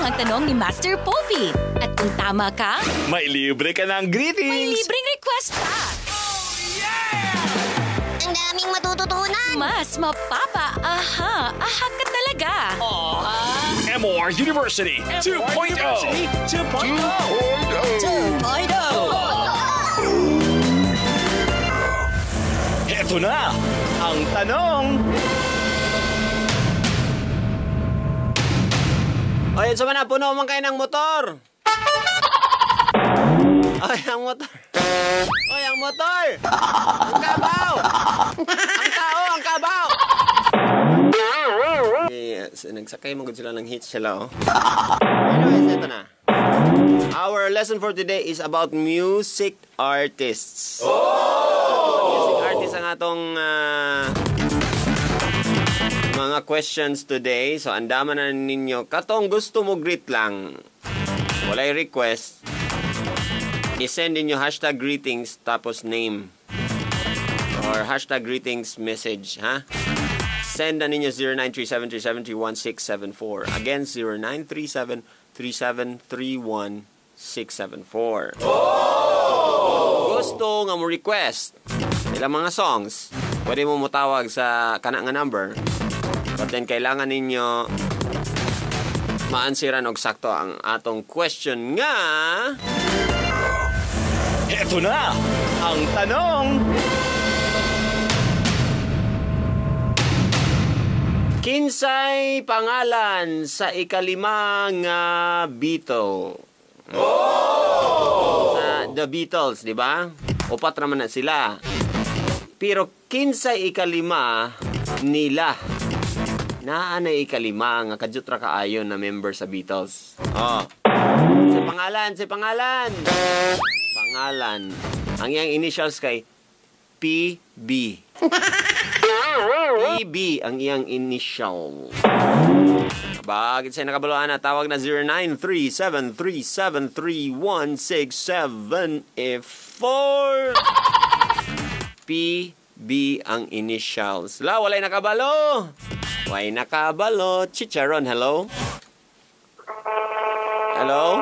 lang ang tanong ni Master Poppy. At kung tama ka, may libre ka ng greetings. may libreng request pa. Ang daming matututunan. Mas mapapa-aha ka talaga. MOR University 2.0. 2.0. Ito na ang tanong. Oy, sa mana, puno man kayo ng motor. Ay, ang motor. Oy, ang motor. Ang kabaw. Ang tao, ang kabaw. Yes, nagsakay mo sila ng hits sila, oh. Anyways, ito na. Our lesson for today is about music artists. Music artists ang atong mga questions today. So, andaman na ninyo. Katong gusto mo greet lang. Walay request. I-send ninyo hashtag greetings tapos name. Or hashtag greetings message, ha? Send na ninyo 0937-373-1674. Again, 0937-3731-674. Gusto nga mo request ilang mga songs, pwede mo mutawag sa kana nga number. But then, kailangan ninyo maansiran og sakto ang atong question nga. Ito na ang tanong. Kinsay pangalan sa ikalima nga Beatle? Sa The Beatles, di ba? Upat naman na sila. Pero kinsay ikalima nila? Naanay ikalima nga kadyutra kaayon na member sa Beatles. Oh. Sa pangalan. Pangalan. Ang iyang initials kay PB. PB ang iyang initial. Bakit sa'yo nakabaluan na? Tawag na 0937-373-1674. PB ang initials. La, walay nakabalo. Way nakabalo. Chicharon, hello? Hello?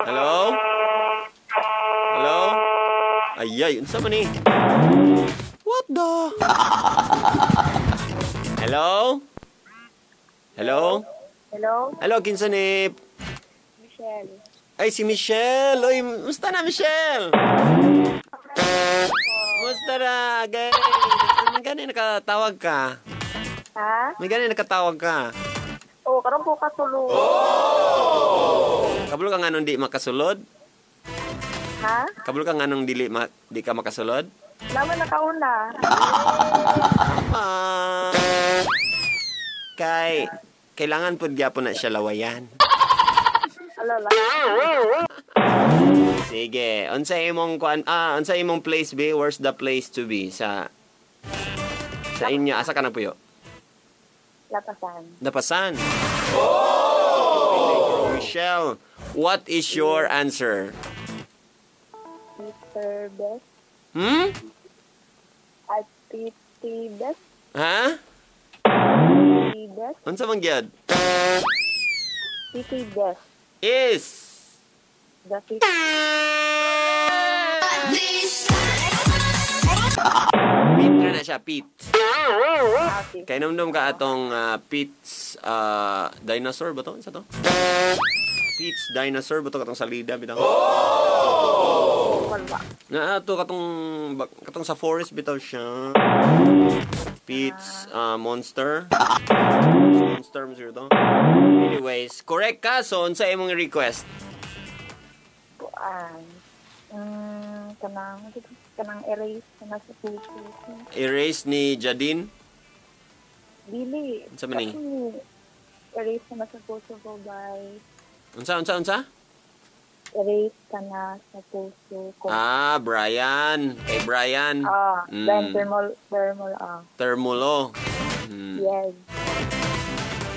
Hello? Hello? Ayay, unsa man ni? What the? Hello? Hello? Hello? Hello, kinsa ni? Michelle. Ay, si Michelle. Oy, musta na, Michelle? Musta na, gay? May gani nakatawag ka? Ha? May gani nakatawag ka? Oo, karon po kasulod. Kabalo ka nga nung di makasulod? Ha? Kabalo ka nga nung di ka makasulod? Naman nakauna. Kailangan po gyapon na siya lawayan. Alala. Sige, unsa imong place be? Where's the place to be sa inyo? Asa ka na puyo? Lapasan. Napasan. Oh! Michelle, what is your answer? Mr. Best. At PT Best. Ha? PT Best. Unsa man gyud? PT Best. Is The PT. Pete na siya, Pete. Okay. Kay namdom ka atong Pete's dinosaur ba to? Isa to? Pete's dinosaur ba to katong salida bitaw? Wala. Na to katong sa forest bitaw siya. Pete's monster. Monster mo siya to. Anyways, correct ka. So, unsa imong request? Kanang erase na sa puso. Erase ni Jadine? Dili. Unsa man ni? Erase na sa puso ko by Unsa? erase ka na sa puso ko. Brian. Kay Brian. Then thermal, Termulo. Yes.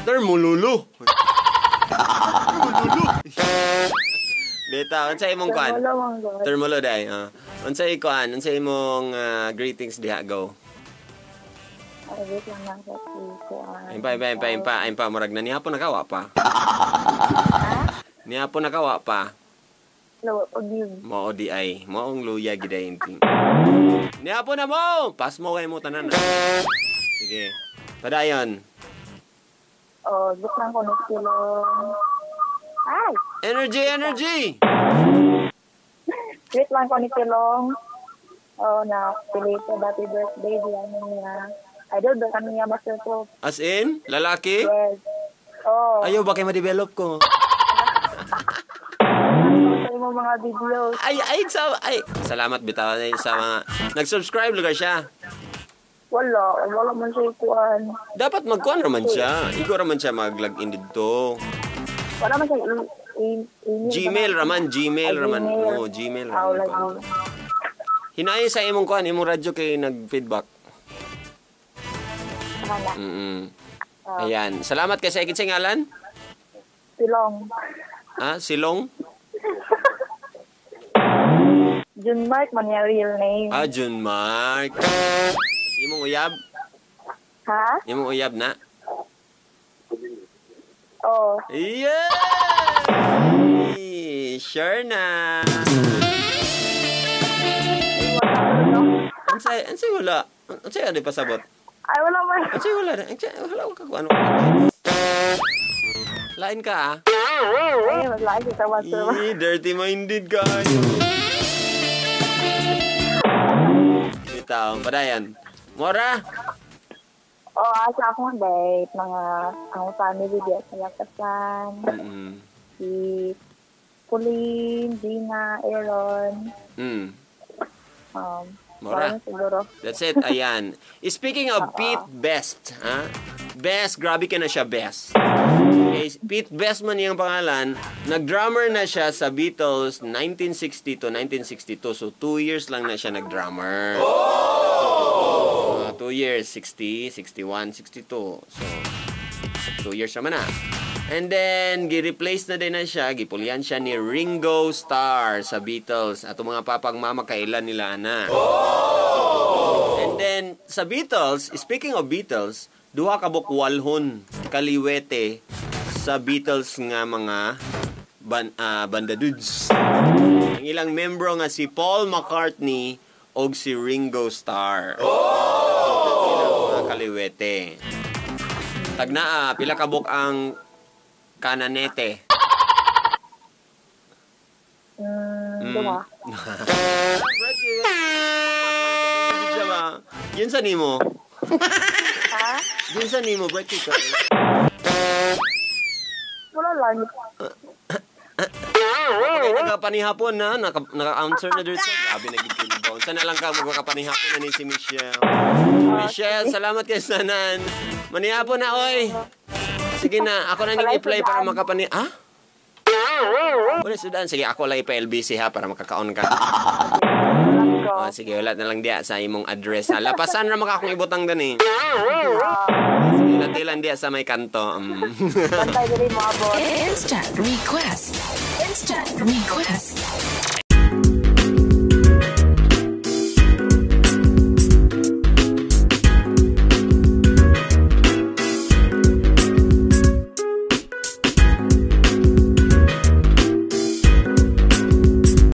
Termululu. Beta, unsa imong kuan? Termulo day. Unsa imong greetings diha go? Wait lang na sa kuan. Ayun pa, murag na nihapon nakawa pa. Nihapon nakawa pa. Lawa pag yun. Mao di ay, maong luya giday inting. Nihapon na mo! Pas mo kayo mo tanan. Sige. Padayon. Wait lang ko na silong. Ay! Energy! Wait lang ko ni silong. Na pili ko happy birthday diyan niya. Idol ba kami niya Master Pope? As in, lalaki? Yes. Ayaw ba kayo ma-develop ko? Sa mo mga videos. Ay, salamat bitaw sa mga nag-subscribe lugar siya. Wala man siya kuan. Dapat magkuan raman siya. Igo raman siya mag-login dito. Wala man siya Gmail raman. Oh, Gmail raman. Hinayon sa imong kuan, imong radyo kay nag-feedback. Ayan. Salamat kay sa ikit sa ngalan. Silong. Silong? Jun Mark man niya real name. Jun Mark. Imong uyab? Ha? Imong uyab na? Yeah! Sure na. Ansay wala. Ansay ano pasabot? Ay, wala man. Ansay wala. Wala ka kung ano. Lain ka Ay, maglain kita Master. Dirty-minded kayo. Bitaw, padayan. Mora? Asa akong date. Mga ang family diya sa Lakasan. Si Pauline, Gina, Aaron. Mora. Siguro. That's it. Ayan. Speaking of Pete Best, Best, grabe ka na siya, Best. Okay, Pete Best man yung pangalan. Nag-drummer na siya sa Beatles 1960 to 1962. So, 2 years lang na siya nag-drummer. 2 years, 60, 61, 62. So, 2 years naman na. And then, gi-replace na din na siya, gipulian siya ni Ringo Starr sa Beatles. At mga papang mama kailan nila na. And then, sa Beatles, speaking of Beatles, duha ka bukwalhon kaliwete sa Beatles nga mga banda dudes. Ang ilang membro nga si Paul McCartney o si Ringo Starr. Sila mga kaliwete. Tagnaa, pila ka buk ang kananete. Duma. Yun sa nimo. Ha? Yun sa nimo, break it. Wala lang. Okay, nagkapanihapon na. Naka-answer na doon siya. Grabe, nagigilibon. Sana lang ka magkapanihapon na ni si Michelle. Michelle, salamat kay Sanan. Manihapon na, oy. Sige na, ako na nag-apply para makapani... Wala sudan. Sige, ako lang ipa-LBC ha para makakaon ka. Sige, wala na lang diya sa imong address ha. Lapasan na maka akong ibutang din eh. Sige, latilan diya sa may kanto. Bantay din mo abot. Instant request.